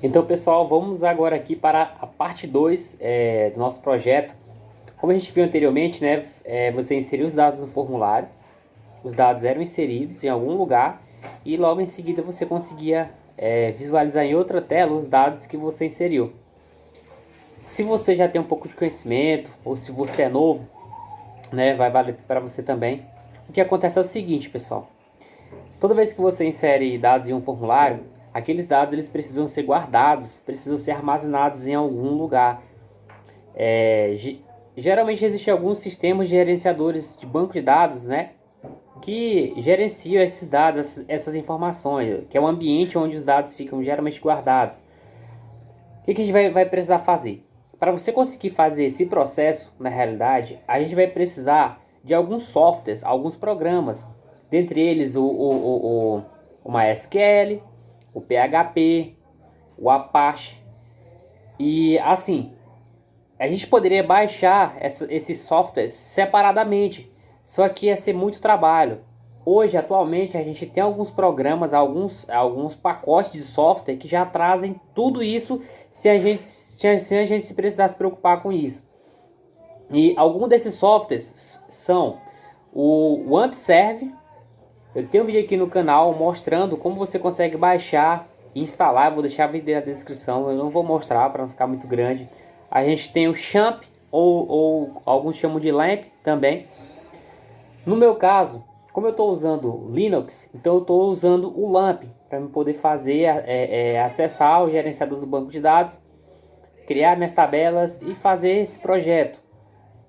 Então, pessoal, vamos agora aqui para a parte 2 do nosso projeto. Como a gente viu anteriormente, né, você inseriu os dados no formulário, os dados eram inseridos em algum lugar e logo em seguida você conseguia visualizar em outra tela os dados que você inseriu. Se você já tem um pouco de conhecimento ou se você é novo, né, vai valer para você também. O que acontece é o seguinte, pessoal. Toda vez que você insere dados em um formulário, aqueles dados eles precisam ser guardados, precisam ser armazenados em algum lugar. É, Geralmente existem alguns sistemas de gerenciadores de banco de dados, né, que gerenciam esses dados, essas informações, que é o ambiente onde os dados ficam geralmente guardados. O que a gente vai precisar fazer? Para você conseguir fazer esse processo, na realidade, a gente vai precisar de alguns softwares, alguns programas, dentre eles o MySQL, o PHP, o Apache. E assim, a gente poderia baixar esses softwares separadamente, só que ia ser muito trabalho. Hoje, atualmente, a gente tem alguns programas, alguns pacotes de software que já trazem tudo isso sem a gente se precisar se preocupar com isso. E alguns desses softwares são o AmpServe. Eu tenho um vídeo aqui no canal mostrando como você consegue baixar e instalar. Eu vou deixar o vídeo na descrição, eu não vou mostrar para não ficar muito grande. A gente tem o Champ, ou alguns chamam de LAMP também. No meu caso, como eu estou usando Linux, então eu estou usando o LAMP para poder fazer acessar o gerenciador do banco de dados, criar minhas tabelas e fazer esse projeto.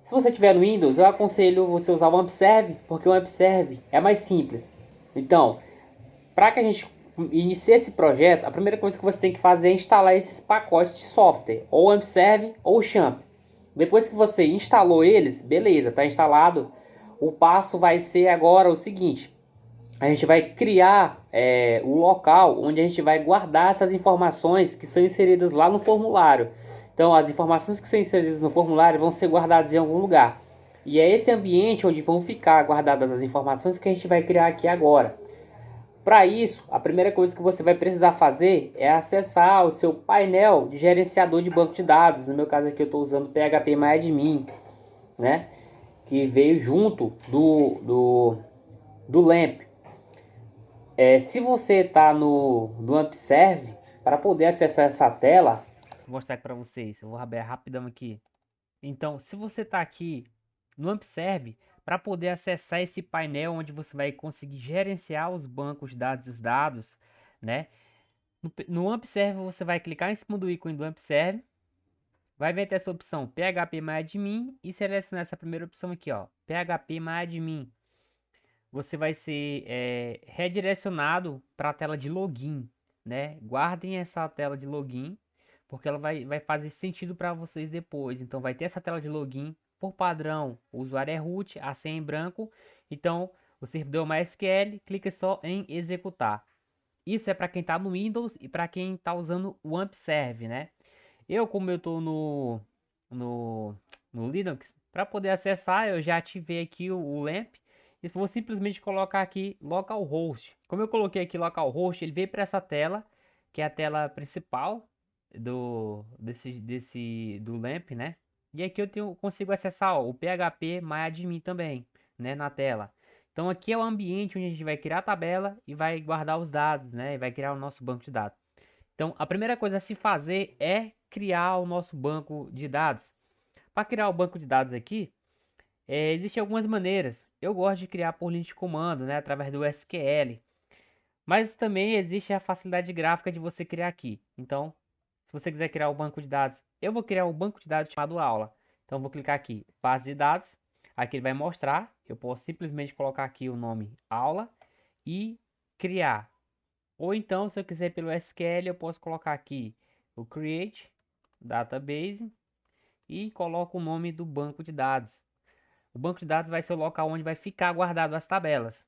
Se você tiver no Windows, eu aconselho você usar o AmpServe, porque o AmpServe é mais simples. Então, para que a gente inicie esse projeto, a primeira coisa que você tem que fazer é instalar esses pacotes de software, ou AmpServe ou Champ. Depois que você instalou eles, beleza, está instalado. O passo vai ser agora o seguinte: a gente vai criar o local onde a gente vai guardar essas informações que são inseridas lá no formulário. Então, as informações que são inseridas no formulário vão ser guardadas em algum lugar. E é esse ambiente onde vão ficar guardadas as informações que a gente vai criar aqui agora. Para isso, a primeira coisa que você vai precisar fazer é acessar o seu painel de gerenciador de banco de dados. No meu caso aqui eu estou usando o PHP né? Que veio junto do LAMP. Se você está no AmpServe, para poder acessar essa tela, vou mostrar aqui para vocês. Eu vou abrir rapidão aqui. Então, se você está aqui no AmpServe, para poder acessar esse painel onde você vai conseguir gerenciar os bancos de dados e os dados, né? No AmpServe você vai clicar em cima do ícone do AmpServe, vai ver essa opção PHP e selecionar essa primeira opção aqui, ó, PHP Você vai ser redirecionado para a tela de login, né? Guardem essa tela de login, porque ela vai fazer sentido para vocês depois. Então vai ter essa tela de login, por padrão, o usuário é root, a senha em branco. Então o servidor MySQL, clica só em executar. Isso é para quem está no Windows e para quem está usando o AmpServe, né? Como eu estou no, no Linux, para poder acessar, eu já ativei aqui o LAMP e vou simplesmente colocar aqui localhost. Como eu coloquei aqui localhost, ele veio para essa tela, que é a tela principal do LAMP, né? E aqui consigo acessar ó, o PHP MyAdmin também, né, na tela. Então aqui é o ambiente onde a gente vai criar a tabela e vai guardar os dados, né? E vai criar o nosso banco de dados. Então, a primeira coisa a se fazer é criar o nosso banco de dados. Para criar o banco de dados aqui, existem algumas maneiras. Eu gosto de criar por linha de comando, né, através do SQL. Mas também existe a facilidade gráfica de você criar aqui. Então, se você quiser criar o banco de dados, eu vou criar um banco de dados chamado aula. Então, vou clicar aqui, base de dados. Aqui ele vai mostrar. Eu posso simplesmente colocar aqui o nome aula e criar. Ou então, se eu quiser pelo SQL, eu posso colocar aqui o create database e coloco o nome do banco de dados. O banco de dados vai ser o local onde vai ficar guardado as tabelas.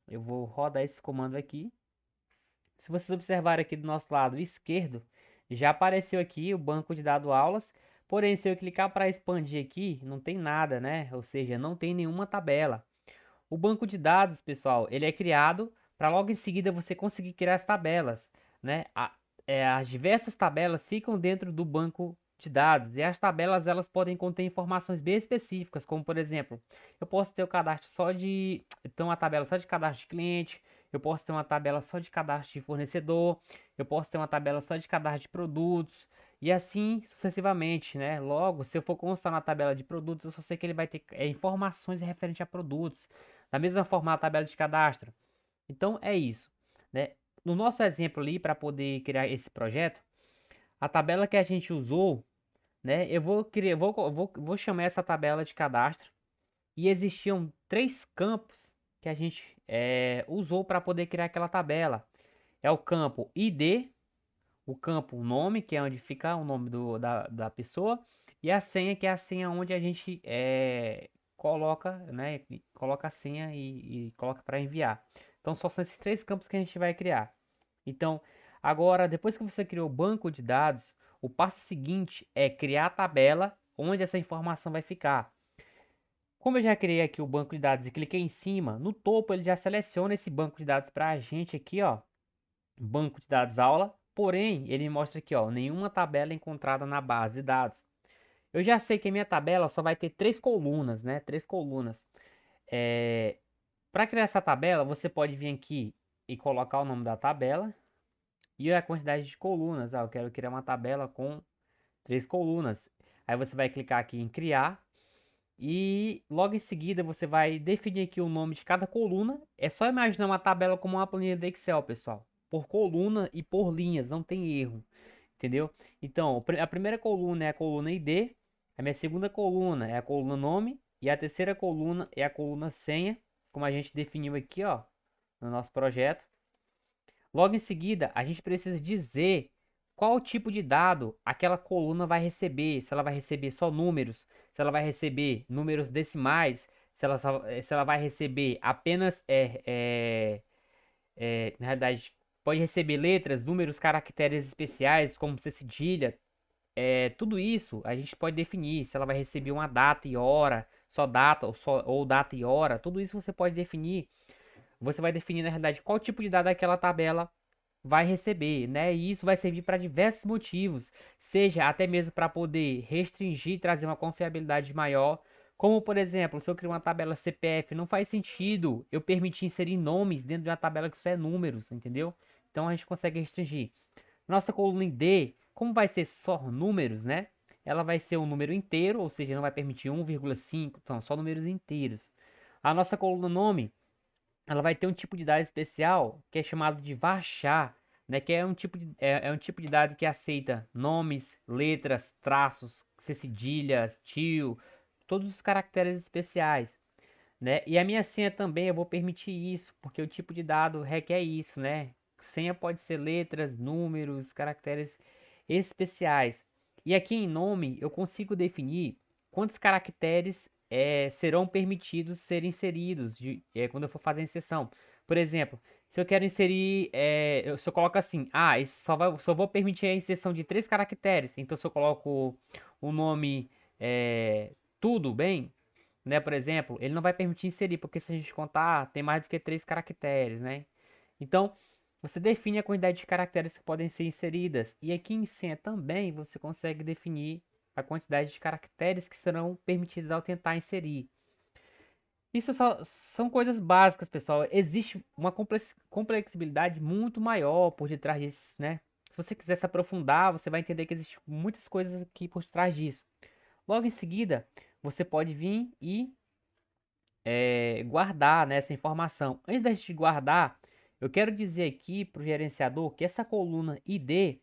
Eu vou rodar esse comando aqui. Se vocês observarem aqui do nosso lado esquerdo, já apareceu aqui o banco de dados aulas. Porém, se eu clicar para expandir aqui, não tem nada, né? Ou seja, não tem nenhuma tabela. O banco de dados, pessoal, ele é criado para logo em seguida você conseguir criar as tabelas, né? as diversas tabelas ficam dentro do banco de dados e as tabelas elas podem conter informações bem específicas, como por exemplo, eu posso ter o cadastro só de, ter uma tabela só de cadastro de cliente, eu posso ter uma tabela só de cadastro de fornecedor, eu posso ter uma tabela só de cadastro de produtos e assim sucessivamente, né? Logo, se eu for constar na tabela de produtos, eu só sei que ele vai ter informações referentes a produtos. Da mesma forma, a tabela de cadastro. Então é isso, né? No nosso exemplo ali, para poder criar esse projeto, a tabela que a gente usou, né? Eu vou criar, vou chamar essa tabela de cadastro e existiam três campos que a gente usou para poder criar aquela tabela. É o campo ID, o campo nome, que é onde fica o nome da pessoa, e a senha, que é a senha onde a gente coloca, né? Coloca a senha e coloca para enviar. Então, só são esses três campos que a gente vai criar. Então, agora, depois que você criou o banco de dados, o passo seguinte é criar a tabela onde essa informação vai ficar. Como eu já criei aqui o banco de dados e cliquei em cima, no topo ele já seleciona esse banco de dados para a gente aqui, ó, banco de dados aula, porém ele mostra aqui, ó, nenhuma tabela encontrada na base de dados. Eu já sei que a minha tabela só vai ter três colunas, né? Três colunas. Para criar essa tabela, você pode vir aqui e colocar o nome da tabela e a quantidade de colunas. Ah, eu quero criar uma tabela com três colunas. Aí você vai clicar aqui em criar e logo em seguida você vai definir aqui o nome de cada coluna. É só imaginar uma tabela como uma planilha de Excel, pessoal. Por coluna e por linhas, não tem erro, entendeu? Então, a primeira coluna é a coluna ID, a minha segunda coluna é a coluna nome e a terceira coluna é a coluna senha, como a gente definiu aqui, ó, no nosso projeto. Logo em seguida, a gente precisa dizer qual tipo de dado aquela coluna vai receber. Se ela vai receber só números, se ela vai receber números decimais, se ela vai receber apenas, na realidade, pode receber letras, números, caracteres especiais, como ser cedilha. Tudo isso a gente pode definir. Se ela vai receber uma data e hora, só data ou data e hora, tudo isso você pode definir. Você vai definir, na realidade, qual tipo de dado aquela tabela vai receber, né? E isso vai servir para diversos motivos, seja até mesmo para poder restringir e trazer uma confiabilidade maior, como por exemplo, se eu criar uma tabela CPF, não faz sentido eu permitir inserir nomes dentro de uma tabela que só é números, entendeu? Então a gente consegue restringir. Nossa coluna em D, como vai ser só números, né? Ela vai ser um número inteiro, ou seja, não vai permitir 1,5, então só números inteiros. A nossa coluna nome ela vai ter um tipo de dado especial que é chamado de varchar, né? Que é um tipo de dado que aceita nomes, letras, traços, cedilhas, tio, todos os caracteres especiais, né? E a minha senha também eu vou permitir isso, porque o tipo de dado requer isso, né? Senha pode ser letras, números, caracteres especiais. E aqui em nome eu consigo definir quantos caracteres serão permitidos ser inseridos quando eu for fazer a inserção. Por exemplo, se eu quero inserir, se eu coloco assim, isso só vou permitir a inserção de três caracteres. Então se eu coloco o nome tudo bem, né, por exemplo, ele não vai permitir inserir, porque se a gente contar, tem mais do que três caracteres, né? Então, você define a quantidade de caracteres que podem ser inseridas. E aqui em senha também você consegue definir a quantidade de caracteres que serão permitidos ao tentar inserir. Isso são coisas básicas, pessoal. Existe uma complexibilidade muito maior por detrás disso, né? Se você quiser se aprofundar, você vai entender que existem muitas coisas aqui por trás disso. Logo em seguida, você pode vir e guardar, né, essa informação. Antes da gente guardar, eu quero dizer aqui para o gerenciador que essa coluna ID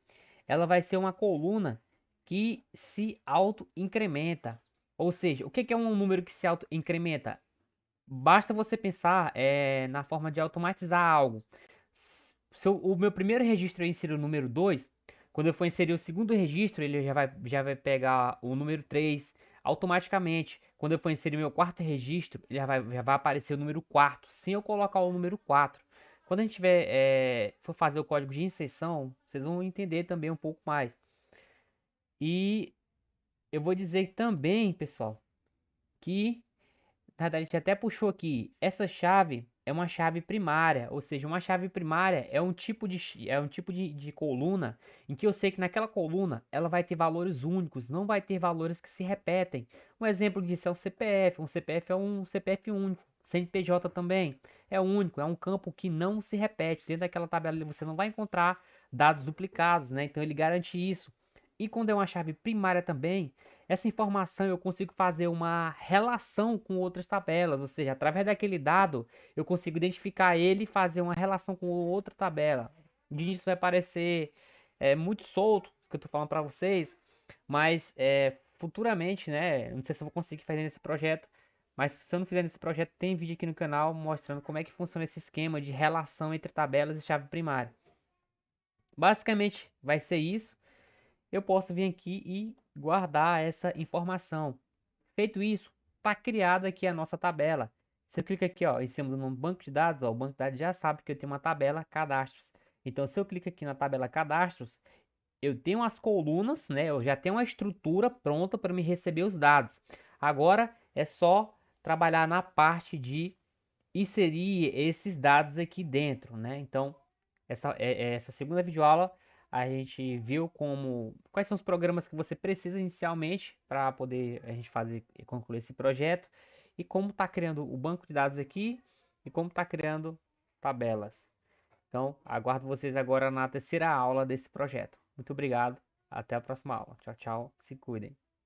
ela vai ser uma coluna que se auto-incrementa. Ou seja, o que é um número que se auto-incrementa? Basta você pensar na forma de automatizar algo. Se o meu primeiro registro eu insiro o número 2, quando eu for inserir o segundo registro, ele já vai pegar o número 3 automaticamente. Quando eu for inserir meu quarto registro, ele já vai aparecer o número 4, sem eu colocar o número 4. Quando a gente for fazer o código de inserção, vocês vão entender também um pouco mais. E eu vou dizer também, pessoal, que na verdade, a gente até puxou aqui essa chave. é uma chave primária, ou seja, uma chave primária é um tipo de coluna em que eu sei que naquela coluna ela vai ter valores únicos, não vai ter valores que se repetem. Um exemplo disso é o CPF. Um CPF é um CPF único. CNPJ também é único, é um campo que não se repete. Dentro daquela tabela ali você não vai encontrar dados duplicados, né? Então ele garante isso. E quando é uma chave primária também, essa informação eu consigo fazer uma relação com outras tabelas, ou seja, através daquele dado eu consigo identificar ele e fazer uma relação com outra tabela. De início vai parecer muito solto o que eu estou falando para vocês, mas futuramente, né? Não sei se eu vou conseguir fazer nesse projeto, mas se eu não fizer nesse projeto, tem vídeo aqui no canal mostrando como é que funciona esse esquema de relação entre tabelas e chave primária. Basicamente vai ser isso. Eu posso vir aqui e guardar essa informação. Feito isso, está criada aqui a nossa tabela. Se eu clico aqui, ó, em cima do banco de dados, ó, o banco de dados já sabe que eu tenho uma tabela cadastros. Então, se eu clico aqui na tabela cadastros, eu tenho as colunas, né? Eu já tenho uma estrutura pronta para me receber os dados. Agora é só trabalhar na parte de inserir esses dados aqui dentro, né? Então, essa segunda videoaula a gente viu quais são os programas que você precisa inicialmente para poder a gente fazer e concluir esse projeto e como está criando o banco de dados aqui e como está criando tabelas. Então, aguardo vocês agora na terceira aula desse projeto. Muito obrigado, até a próxima aula. Tchau, tchau, se cuidem.